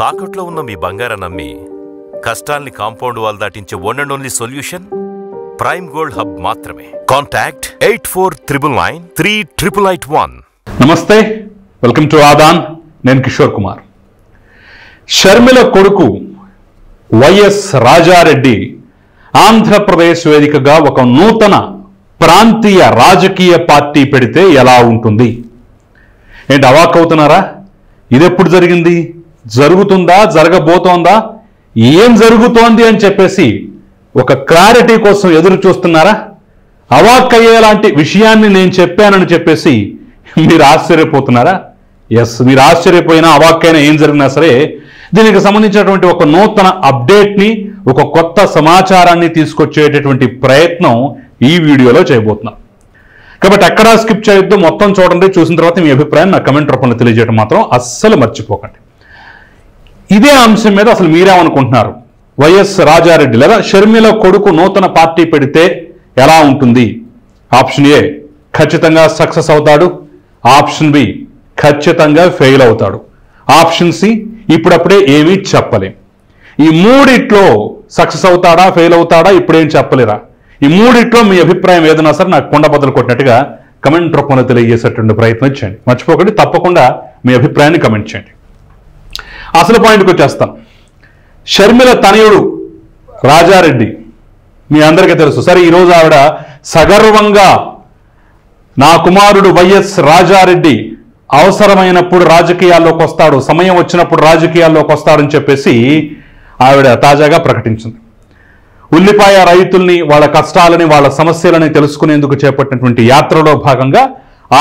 తాకట్లో ఉన్న మీ బంగారాన్ని నమ్మి కష్టాల్ని కాంపౌండ్ వాల్ దాటించే one and only solution prime gold hub మాత్రమే. కాంటాక్ట్ 8499938881. నమస్తే, వెల్కమ్ టు ఆదాన్. నేను కిషోర్ కుమార్. షర్మిల కొడుకు వైఎస్ రాజారెడ్డి ఆంధ్రప్రదేశ్ వేదికగా ఒక నూతన ప్రాంతీయ రాజకీయ పార్టీ పెడితే ఎలా ఉంటుంది? ఏంటి అవాక్కవుతున్నారా? ఇదెప్పుడు జరిగింది? జరుగుతుందా? జరగబోతోందా? ఏం జరుగుతోంది అని చెప్పేసి ఒక క్లారిటీ కోసం ఎదురు చూస్తున్నారా? అవాక్కయ్యేలాంటి విషయాన్ని నేను చెప్పానని చెప్పేసి మీరు ఆశ్చర్యపోతున్నారా? ఎస్, మీరు ఆశ్చర్యపోయినా అవాక్కైనా ఏం జరిగినా సరే దీనికి సంబంధించినటువంటి ఒక నూతన అప్డేట్ని, ఒక కొత్త సమాచారాన్ని తీసుకొచ్చేటటువంటి ప్రయత్నం ఈ వీడియోలో చేయబోతున్నాం. కాబట్టి ఎక్కడా స్కిప్ చేయొద్దు, మొత్తం చూడండి. చూసిన తర్వాత మీ అభిప్రాయం నా కమెంట్ రూపంలో తెలియజేయడం మాత్రం అస్సలు మర్చిపోకండి. ఇదే అంశం మీద అసలు మీరేమనుకుంటున్నారు? వైఎస్ రాజారెడ్డి లేదా షర్మిల కొడుకు నూతన పార్టీ పెడితే ఎలా ఉంటుంది? ఆప్షన్ ఏ, ఖచ్చితంగా సక్సెస్ అవుతాడు. ఆప్షన్ బి, ఖచ్చితంగా ఫెయిల్ అవుతాడు. ఆప్షన్ సి, ఇప్పుడప్పుడే ఏమీ చెప్పలేం. ఈ మూడిట్లో సక్సెస్ అవుతాడా, ఫెయిల్ అవుతాడా, ఇప్పుడేం చెప్పలేరా? ఈ మూడిట్లో మీ అభిప్రాయం ఏదైనా సరే నాకు కొండ బద్దలు కొట్టినట్టుగా కమెంట్ రూపంలో తెలియజేసేటువంటి ప్రయత్నం చేయండి. మర్చిపోకండి, తప్పకుండా మీ అభిప్రాయాన్ని కమెంట్ చేయండి. అసలు పాయింట్కి వచ్చేస్తాను. షర్మిల తనయుడు రాజారెడ్డి మీ అందరికీ తెలుసు. సరే, ఈరోజు ఆవిడ సగర్వంగా నా కుమారుడు వైఎస్ రాజారెడ్డి అవసరమైనప్పుడు రాజకీయాల్లోకి వస్తాడు, సమయం వచ్చినప్పుడు రాజకీయాల్లోకి వస్తాడని చెప్పేసి ఆవిడ తాజాగా ప్రకటించింది. ఉల్లిపాయ రైతుల్ని, వాళ్ళ కష్టాలని, వాళ్ళ సమస్యలని తెలుసుకునేందుకు చేపట్టినటువంటి యాత్రలో భాగంగా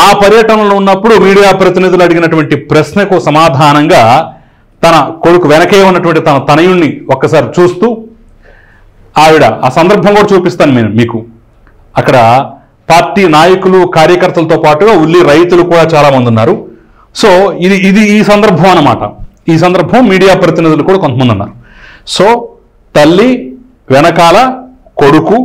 ఆ పర్యటనలో ఉన్నప్పుడు మీడియా ప్రతినిధులు అడిగినటువంటి ప్రశ్నకు సమాధానంగా తన కొడుకు వెనకే ఉన్నటువంటి తన తనయుణ్ణి ఒక్కసారి చూస్తూ ఆవిడ ఆ సందర్భం కూడా చూపిస్తాను మీకు. అక్కడ పార్టీ నాయకులు, కార్యకర్తలతో పాటుగా ఉల్లి రైతులు కూడా చాలా మంది ఉన్నారు. సో ఇది ఈ సందర్భం అన్నమాట. ఈ సందర్భం మీడియా ప్రతినిధులు కూడా కొంతమంది ఉన్నారు. సో తల్లి వెనకాల కొడుకు,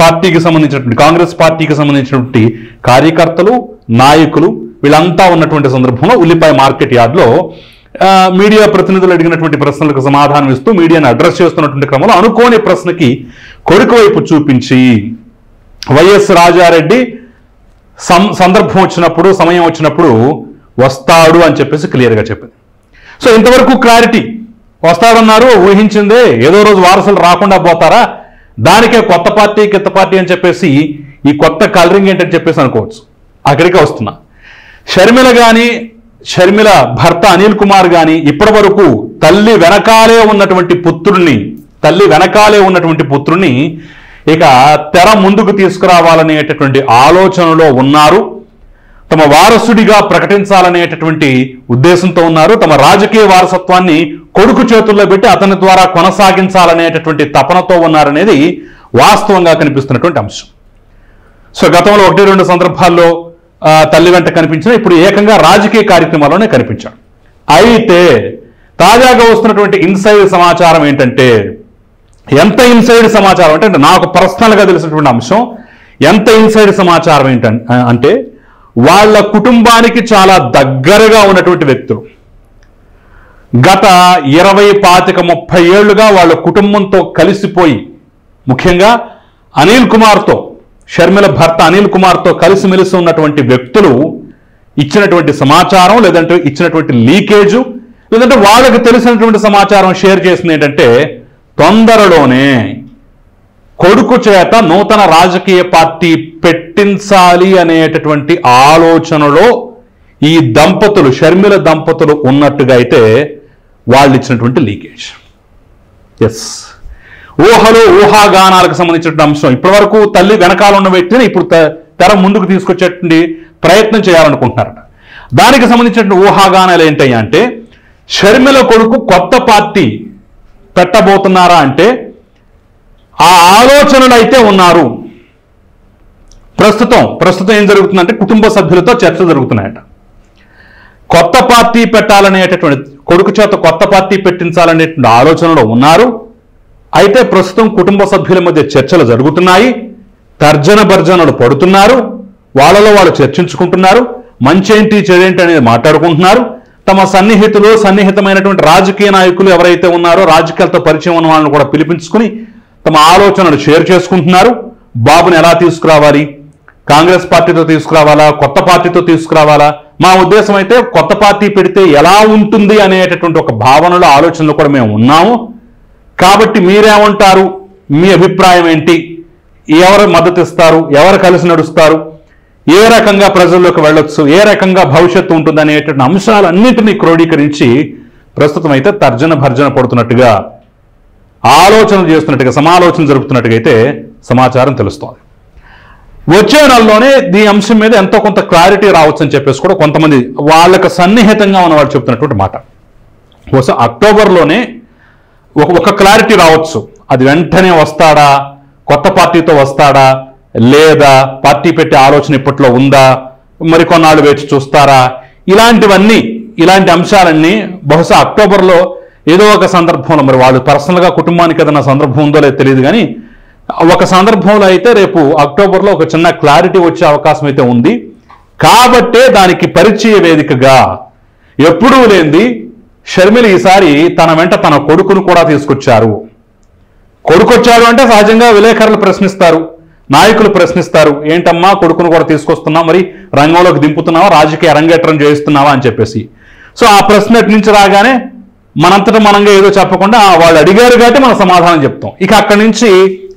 పార్టీకి సంబంధించినటువంటి కాంగ్రెస్ పార్టీకి సంబంధించినటువంటి కార్యకర్తలు, నాయకులు వీళ్ళంతా ఉన్నటువంటి సందర్భంలో ఉల్లిపాయ మార్కెట్ యార్డ్లో మీడియా ప్రతినిధులు అడిగినటువంటి ప్రశ్నలకు సమాధానం ఇస్తూ మీడియాను అడ్రస్ చేస్తున్నటువంటి క్రమంలో అనుకోని ప్రశ్నకి కొడుకు వైపు చూపించి వైఎస్ రాజారెడ్డి సందర్భం వచ్చినప్పుడు, సమయం వచ్చినప్పుడు వస్తాడు అని చెప్పేసి క్లియర్గా చెప్పింది. సో ఇంతవరకు క్లారిటీ, వస్తాడన్నారు, ఊహించిందే, ఏదో రోజు వారసులు రాకుండా పోతారా, దానికే కొత్త పార్టీ కిత్త పార్టీ అని చెప్పేసి ఈ కొత్త కలరింగ్ ఏంటని చెప్పేసి అనుకోవచ్చు. అక్కడికే వస్తున్నా. షర్మిల కానీ, షర్మిల భర్త అనిల్ కుమార్ కానీ ఇప్పటి వరకు తల్లి వెనకాలే ఉన్నటువంటి పుత్రుణ్ణి ఇక తెర ముందుకు తీసుకురావాలనేటటువంటి ఆలోచనలో ఉన్నారు. తమ వారసుడిగా ప్రకటించాలనేటటువంటి ఉద్దేశంతో ఉన్నారు. తమ రాజకీయ వారసత్వాన్ని కొడుకు చేతుల్లో పెట్టి అతని ద్వారా కొనసాగించాలనేటటువంటి తపనతో ఉన్నారనేది వాస్తవంగా కనిపిస్తున్నటువంటి అంశం. సో గతంలో 1-2 సందర్భాల్లో తల్లి వెంట కనిపించిన, ఇప్పుడు ఏకంగా రాజకీయ కార్యక్రమాల్లోనే కనిపించాడు. అయితే తాజాగా వస్తున్నటువంటి ఇన్సైడ్ సమాచారం ఏంటంటే, ఎంత ఇన్సైడ్ సమాచారం అంటే నాకు పర్సనల్గా తెలిసినటువంటి అంశం, ఎంత ఇన్సైడ్ సమాచారం ఏంటంటే వాళ్ళ కుటుంబానికి చాలా దగ్గరగా ఉన్నటువంటి వ్యక్తులు, గత 20-25-30 ఏళ్లుగా వాళ్ళ కుటుంబంతో కలిసిపోయి, ముఖ్యంగా అనిల్ కుమార్తో, షర్మిల భర్త అనిల్ కుమార్తో కలిసిమెలిసి ఉన్నటువంటి వ్యక్తులు ఇచ్చినటువంటి సమాచారం, లేదంటే ఇచ్చినటువంటి లీకేజు, లేదంటే వాళ్ళకి తెలిసినటువంటి సమాచారం షేర్ చేసింది ఏంటంటే, తొందరలోనే కొడుకు చేత నూతన రాజకీయ పార్టీ పెట్టించాలి అనేటటువంటి ఆలోచనలో ఈ దంపతులు, షర్మిల దంపతులు ఉన్నట్టుగా అయితే వాళ్ళు ఇచ్చినటువంటి లీకేజ్. ఎస్, ఊహాగానాలకు సంబంధించిన అంశం. ఇప్పటి వరకు తల్లి వెనకాల ఉన్న వ్యక్తిని ఇప్పుడు తెర ముందుకు తీసుకొచ్చేటువంటి ప్రయత్నం చేయాలనుకుంటున్నారట. దానికి సంబంధించిన ఊహాగానాలు ఏంటయ్యా అంటే, షర్మిల కొడుకు కొత్త పార్టీ పెట్టబోతున్నారా అంటే ఆ ఆలోచనలు అయితే ఉన్నారు. ప్రస్తుతం ఏం జరుగుతుందంటే కుటుంబ సభ్యులతో చర్చలు జరుగుతున్నాయట. కొత్త పార్టీ పెట్టాలనేటటువంటి, కొడుకు చేత కొత్త పార్టీ పెట్టించాలనేటువంటి ఆలోచనలో ఉన్నారు. అయితే ప్రస్తుతం కుటుంబ సభ్యుల మధ్య చర్చలు జరుగుతున్నాయి, తర్జన భర్జనలు పడుతున్నారు, వాళ్ళలో వాళ్ళు చర్చించుకుంటున్నారు, మంచేంటి చెడేంటి అనేది మాట్లాడుకుంటున్నారు. తమ సన్నిహితమైనటువంటి రాజకీయ నాయకులు ఎవరైతే ఉన్నారో రాజకీయాలతో పరిచయం ఉన్న వాళ్ళని కూడా పిలిపించుకుని తమ ఆలోచనలు షేర్ చేసుకుంటున్నారు. బాబుని ఎలా తీసుకురావాలి, కాంగ్రెస్ పార్టీతో తీసుకురావాలా, కొత్త పార్టీతో తీసుకురావాలా, మా ఉద్దేశం అయితే కొత్త పార్టీ పెడితే ఎలా ఉంటుంది అనేటటువంటి ఒక భావనలో ఆలోచనలు కూడా మేము ఉన్నాము. కాబట్టి మీరేమంటారు, మీ అభిప్రాయం ఏంటి, ఎవరు మద్దతు ఇస్తారు, ఎవరు కలిసి నడుస్తారు, ఏ రకంగా ప్రజల్లోకి వెళ్ళొచ్చు, ఏ రకంగా భవిష్యత్తు ఉంటుంది అనేటువంటి అంశాలన్నింటినీ క్రోడీకరించి ప్రస్తుతం అయితే తర్జన భర్జన పడుతున్నట్టుగా ఆలోచన చేస్తున్నట్టుగా సమాలోచన జరుపుతున్నట్టుగా అయితే సమాచారం తెలుస్తోంది. వచ్చే నెలలోనే ఈ అంశం మీద ఎంతో కొంత క్లారిటీ రావచ్చు అని చెప్పేసి కూడా కొంతమంది వాళ్ళకి సన్నిహితంగా ఉన్న వాళ్ళు చెప్తున్నటువంటి మాట. బహుశా అక్టోబర్లోనే ఒక క్లారిటీ రావచ్చు. అది వెంటనే వస్తాడా, కొత్త పార్టీతో వస్తాడా, లేదా పార్టీ పెట్టే ఆలోచన ఇప్పట్లో ఉందా, మరికొన్నాళ్ళు వేచి చూస్తారా, ఇలాంటి అంశాలన్నీ బహుశా అక్టోబర్లో ఏదో ఒక సందర్భంలో, మరి వాళ్ళు పర్సనల్గా కుటుంబానికి ఏదైనా సందర్భం ఉందో లేదో తెలియదు, కానీ ఒక సందర్భంలో అయితే రేపు అక్టోబర్లో ఒక చిన్న క్లారిటీ వచ్చే అవకాశం అయితే ఉంది. కాబట్టే దానికి పరిచయ వేదికగా ఎప్పుడూ లేనిది షర్మిల ఈసారి తన వెంట తన కొడుకును కూడా తీసుకొచ్చారు. కొడుకొచ్చారు అంటే సహజంగా విలేకరులు ప్రశ్నిస్తారు, నాయకులు ప్రశ్నిస్తారు, ఏంటమ్మా కొడుకును కూడా తీసుకొస్తున్నావు, మరి రంగంలోకి దింపుతున్నావా, రాజకీయ అరంగేట్రం చేయిస్తున్నావా అని చెప్పేసి. సో ఆ ప్రశ్న నుంచి రాగానే మనంతటా మనంగా ఏదో చెప్పకుండా వాళ్ళు అడిగారు కాబట్టి మనం సమాధానం చెప్తాం. ఇక అక్కడి నుంచి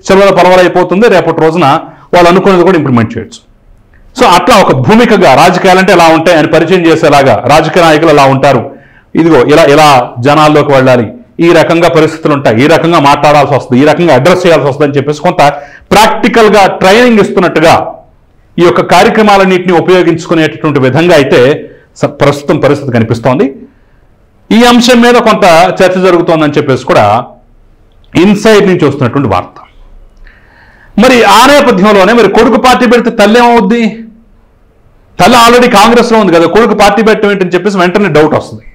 చివరి పలవరైపోతుంది. రేపటి రోజున వాళ్ళు అనుకున్నది కూడా ఇంప్లిమెంట్ చేయొచ్చు. సో అట్లా ఒక భూమికగా రాజకీయాలంటే ఎలా ఉంటాయి అని పరిచయం చేసేలాగా రాజకీయ నాయకులు ఎలా ఉంటారు, ఇదిగో ఇలా జనాల్లోకి వెళ్ళాలి, ఈ రకంగా పరిస్థితులు ఉంటాయి, ఈ రకంగా మాట్లాడాల్సి వస్తుంది, ఈ రకంగా అడ్రస్ చేయాల్సి వస్తుంది అని చెప్పేసి కొంత ప్రాక్టికల్గా ట్రైనింగ్ ఇస్తున్నట్టుగా ఈ యొక్క కార్యక్రమాలన్నింటినీ ఉపయోగించుకునేటటువంటి విధంగా అయితే ప్రస్తుతం పరిస్థితి కనిపిస్తోంది. ఈ అంశం మీద కొంత చర్చ జరుగుతోందని చెప్పేసి కూడా ఇన్సైడ్ నుంచి వస్తున్నటువంటి వార్త. మరి ఆ నేపథ్యంలోనే మరి కొడుకు పార్టీ పెడితే తల్లి ఏమవుద్ది, తల్లి ఆల్రెడీ కాంగ్రెస్లో ఉంది కదా, కొడుకు పార్టీ పెట్టడం ఏంటని చెప్పేసి వెంటనే డౌట్ వస్తుంది.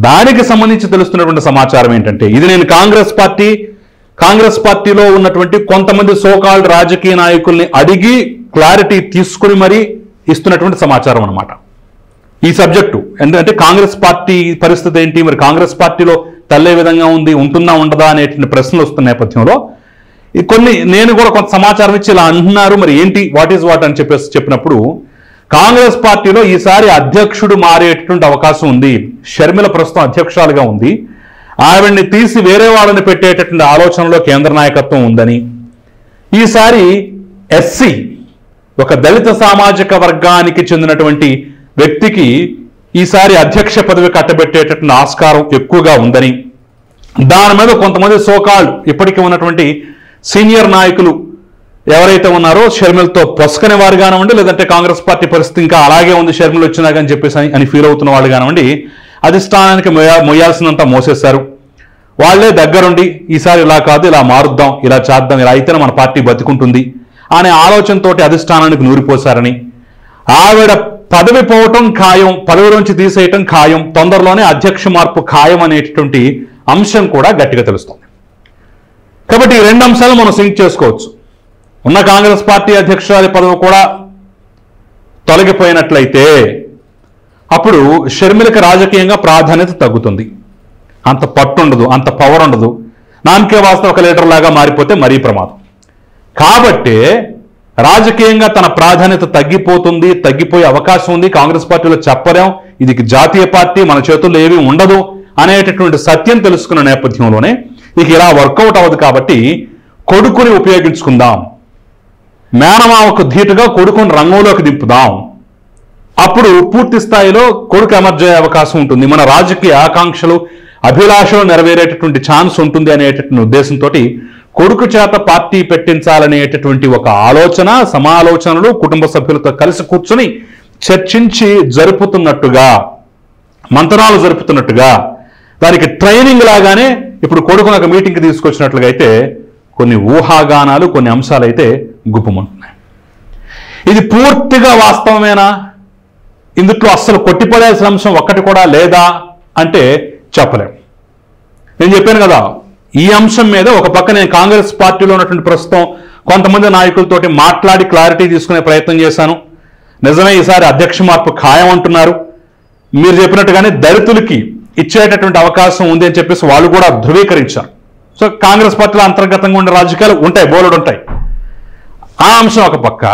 దానికి సంబంధించి తెలుస్తున్నటువంటి సమాచారం ఏంటంటే, ఇది నేను కాంగ్రెస్ పార్టీలో ఉన్నటువంటి కొంతమంది సోకాల్డ్ రాజకీయ నాయకుల్ని అడిగి క్లారిటీ తీసుకుని మరీ ఇస్తున్నటువంటి సమాచారం అన్నమాట ఈ సబ్జెక్టు. ఎందుకంటే కాంగ్రెస్ పార్టీ పరిస్థితి ఏంటి, మరి కాంగ్రెస్ పార్టీలో తల్లే విధంగా ఉంటుందా ఉండదా అనేటువంటి ప్రశ్నలు వస్తున్న నేపథ్యంలో నేను కూడా కొంత సమాచారం ఇచ్చి ఇలా అంటున్నారు, మరి ఏంటి, వాట్ ఈజ్ వాట్ అని చెప్పినప్పుడు కాంగ్రెస్ పార్టీలో ఈసారి అధ్యక్షుడు మారేటటువంటి అవకాశం ఉంది. షర్మిల ప్రస్తుతం అధ్యక్షురాలుగా ఉంది, ఆవిడ్ని తీసి వేరే వాళ్ళని పెట్టేటటువంటి ఆలోచనలో కేంద్ర నాయకత్వం ఉందని, ఈసారి ఎస్సీ ఒక దళిత సామాజిక వర్గానికి చెందినటువంటి వ్యక్తికి ఈసారి అధ్యక్ష పదవి కట్టబెట్టేటటువంటి ఆస్కారం ఎక్కువగా ఉందని, దాని మీద కొంతమంది సోకాల్డ్ ఇప్పటికీ ఉన్నటువంటి సీనియర్ నాయకులు ఎవరైతే ఉన్నారో షర్మిలతో పొసకని వారు కానివ్వండి, లేదంటే కాంగ్రెస్ పార్టీ పరిస్థితి ఇంకా అలాగే ఉంది షర్మిల వచ్చినా కానీ చెప్పేసి అని ఫీల్ అవుతున్న వాళ్ళు కానివ్వండి, అధిష్టానానికి మొయ్యాల్సినంత మోసేశారు. వాళ్లే దగ్గరుండి ఈసారి ఇలా కాదు, ఇలా మారుద్దాం, ఇలా చేద్దాం, ఇలా అయితేనే మన పార్టీ బతికుంటుంది అనే ఆలోచనతోటి అధిష్టానానికి నూరిపోశారని, ఆవిడ పదవి పోవటం ఖాయం, పదవిలోంచి తీసేయటం ఖాయం, తొందరలోనే అధ్యక్ష మార్పు ఖాయం అనేటటువంటి అంశం కూడా గట్టిగా తెలుస్తుంది. కాబట్టి ఈ రెండు అంశాలు మనం సింక్ చేసుకోవచ్చు. ఉన్న కాంగ్రెస్ పార్టీ అధ్యక్షురాలి పదవి కూడా తొలగిపోయినట్లయితే అప్పుడు షర్మిలకి రాజకీయంగా ప్రాధాన్యత తగ్గుతుంది, అంత పట్టు ఉండదు, అంత పవర్ ఉండదు, నామకే వాస్తవ ఒక లీడర్ లాగా మారిపోతే మరీ ప్రమాదం. కాబట్టి రాజకీయంగా తన ప్రాధాన్యత తగ్గిపోయే అవకాశం ఉంది. కాంగ్రెస్ పార్టీలో చెప్పలేం, ఇది జాతీయ పార్టీ, మన చేతుల్లో ఏమీ ఉండదు అనేటటువంటి సత్యం తెలుసుకున్న నేపథ్యంలోనే ఇక ఇలా వర్కౌట్ అవ్వదు. కాబట్టి కొడుకుని ఉపయోగించుకుందాం, మేనమామకు ధీటుగా కొడుకుని రంగంలోకి దింపుదాం, అప్పుడు పూర్తి స్థాయిలో కొడుకు ఎమర్జ్ అయ్యే అవకాశం ఉంటుంది, మన రాజకీయ ఆకాంక్షలు అభిలాషలు నెరవేరేటటువంటి ఛాన్స్ ఉంటుంది అనేటటువంటి ఉద్దేశంతో కొడుకు చేత పార్టీ పెట్టించాలనేటటువంటి ఒక ఆలోచన, సమాలోచనలు కుటుంబ సభ్యులతో కలిసి కూర్చొని చర్చించి జరుపుతున్నట్టుగా, మంతనాలు జరుపుతున్నట్టుగా, దానికి ట్రైనింగ్ లాగానే ఇప్పుడు కొడుకును ఒక మీటింగ్కి తీసుకొచ్చినట్లుగా అయితే కొన్ని ఊహాగానాలు, కొన్ని అంశాలు అయితే గుప్పమంటున్నాయి. ఇది పూర్తిగా వాస్తవమేనా, ఇందులో అస్సలు కొట్టిపడేసిన అంశం ఒక్కటి కూడా లేదా అంటే చెప్పలేం. నేను చెప్పాను కదా, ఈ అంశం మీద ఒక పక్క నేను కాంగ్రెస్ పార్టీలో ఉన్నటువంటి ప్రస్తుతం కొంతమంది నాయకులతోటి మాట్లాడి క్లారిటీ తీసుకునే ప్రయత్నం చేశాను. నిజమే ఈసారి అధ్యక్ష మార్పు ఖాయం అంటున్నారు, మీరు చెప్పినట్టుగానే దళితులకి ఇచ్చేటటువంటి అవకాశం ఉంది అని చెప్పేసి వాళ్ళు కూడా ధృవీకరించారు. సో కాంగ్రెస్ పార్టీలో అంతర్గతంగా ఉండే రాజకీయాలు ఉంటాయి, బోలెడు ఉంటాయి. ఆ అంశం ఒక పక్క,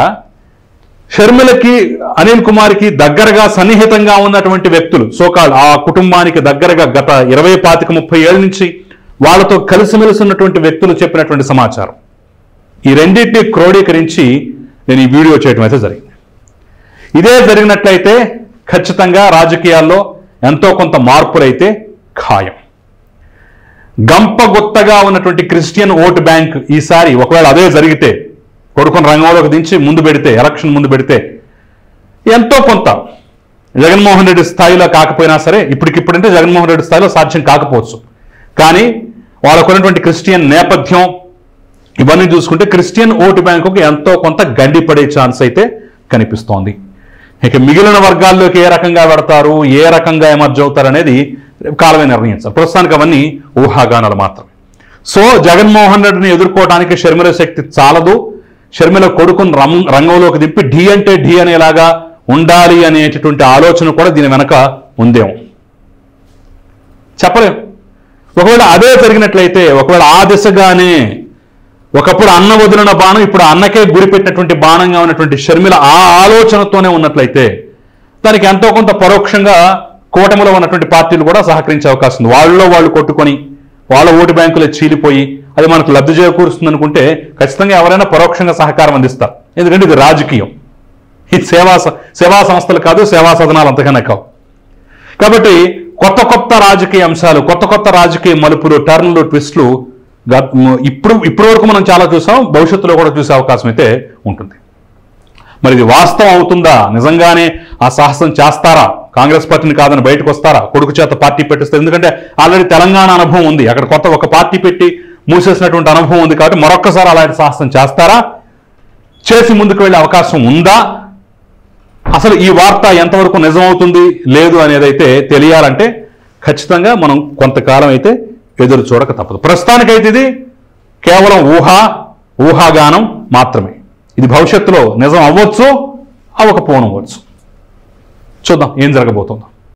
షర్మిలకి అనిల్ కుమార్కి దగ్గరగా సన్నిహితంగా ఉన్నటువంటి వ్యక్తులు, సోకాల్ ఆ కుటుంబానికి దగ్గరగా గత 25-30 ఏళ్ళ నుంచి వాళ్ళతో కలిసిమెలిసి ఉన్నటువంటి వ్యక్తులు చెప్పినటువంటి సమాచారం, ఈ రెండింటిని క్రోడీకరించి నేను ఈ వీడియో చేయడం అయితే జరిగింది. ఇదే జరిగినట్లయితే ఖచ్చితంగా రాజకీయాల్లో ఎంతో కొంత మార్పులైతే ఖాయం. గంపగుత్తగా ఉన్నటువంటి క్రిస్టియన్ ఓటు బ్యాంక్ ఈసారి ఒకవేళ అదే జరిగితే, కొడుకుని రంగంలోకి దించి ముందు పెడితే, ఎలక్షన్ ముందు పెడితే ఎంతో కొంత జగన్మోహన్ రెడ్డి స్థాయిలో కాకపోయినా సరే, ఇప్పటికిప్పుడంటే జగన్మోహన్ రెడ్డి స్థాయిలో సాధ్యం కాకపోవచ్చు, కానీ వాళ్ళకున్నటువంటి క్రిస్టియన్ నేపథ్యం ఇవన్నీ చూసుకుంటే క్రిస్టియన్ ఓటు బ్యాంకుకు ఎంతో కొంత గండిపడే ఛాన్స్ అయితే కనిపిస్తోంది. ఇక మిగిలిన వర్గాల్లోకి ఏ రకంగా పెడతారు, ఏ రకంగా ఎమర్జ్ అవుతారు అనేది కాలమే నిర్ణయించారు. ప్రస్తుతానికి అవన్నీ ఊహాగానాలు మాత్రమే. సో జగన్మోహన్ రెడ్డిని ఎదుర్కోవడానికి షర్మిల శక్తి చాలదు. షర్మిల కొడుకుని రంగంలోకి దింపి ఢీ అంటే ఢీ అనేలాగా ఉండాలి అనేటటువంటి ఆలోచన కూడా దీని వెనక ఉందేమో చెప్పలేం. ఒకవేళ అదే జరిగినట్లయితే, ఒకవేళ ఆ దిశగానే ఒకప్పుడు అన్న వదిలిన బాణం ఇప్పుడు అన్నకే గురిపెట్టినటువంటి బాణంగా ఉన్నటువంటి షర్మిల ఆ ఆలోచనతోనే ఉన్నట్లయితే దానికి ఎంతో కొంత పరోక్షంగా కూటమిలో ఉన్నటువంటి పార్టీలు కూడా సహకరించే అవకాశం ఉంది. వాళ్ళలో వాళ్ళు కొట్టుకొని వాళ్ళ ఓటు బ్యాంకులో చీలిపోయి అది మనకు లబ్ధి చేకూరుస్తుంది అనుకుంటే ఖచ్చితంగా ఎవరైనా పరోక్షంగా సహకారం అందిస్తారు. ఎందుకంటే ఇది రాజకీయం, ఇది సేవా సంస్థలు కాదు, సేవా సదనాలు అంతకన్నా కావు. కాబట్టి కొత్త కొత్త రాజకీయ అంశాలు, కొత్త కొత్త రాజకీయ మలుపులు, టర్న్లు, ట్విస్టులు ఇప్పటి వరకు మనం చాలా చూసాం, భవిష్యత్తులో కూడా చూసే అవకాశం అయితే ఉంటుంది. మరి ఇది వాస్తవం అవుతుందా? నిజంగానే ఆ సాహసం చేస్తారా? కాంగ్రెస్ పార్టీని కాదని బయటకు వస్తారా? కొడుకు చేత పార్టీ పెట్టిస్తారు. ఎందుకంటే ఆల్రెడీ తెలంగాణ అనుభవం ఉంది, అక్కడ కొత్త ఒక పార్టీ పెట్టి మూసేసినటువంటి అనుభవం ఉంది. కాబట్టి మరొక్కసారి అలాంటి సాహసం చేస్తారా? చేసి ముందుకు వెళ్ళే అవకాశం ఉందా? అసలు ఈ వార్త ఎంతవరకు నిజమవుతుంది లేదు అనేది అయితే తెలియాలంటే ఖచ్చితంగా మనం కొంతకాలం అయితే ఎదురు చూడక తప్పదు. ప్రస్తుతానికైతే ఇది కేవలం ఊహాగానం మాత్రమే. ఇది భవిష్యత్తులో నిజం అవ్వచ్చు, అవ్వకపోనవచ్చు. చూద్దాం ఏం జరగబోతుందో.